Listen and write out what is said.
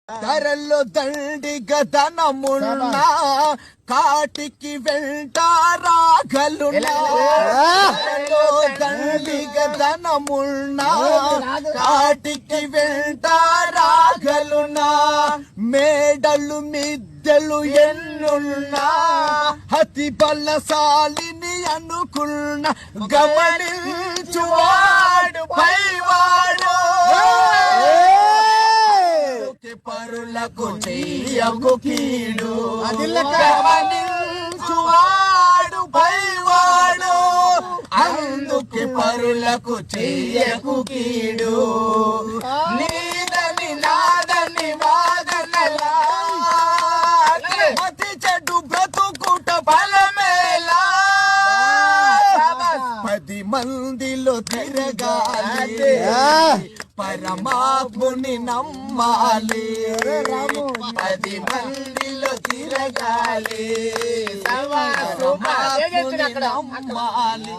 ధరల్లో దండిగా ధనమున్నా కాటికి వెంటారాగలున్నా ధరల్లో దండిగా ధనమున్నా కాటికి వెంటారాగలున్నా మేడలు మిద్దెలు ఎన్నున్నా అతి బలశాలిని అనుకున్న గమనించువాడు పైవాడు పరులకు చెయ్యకు కీడు గమనించువాడు పైవాడు అందుకే పరులకు చెయ్యకు కీడు నీదని నాదని వాదనలా అతి చెడు బ్రతుకుట బలమేలా 10 మందిలో తిరగాలి పరమాత్ముని నమ్మాలి 10 మందిలో తిరగాలి పరమాత్ముని నమ్మాలి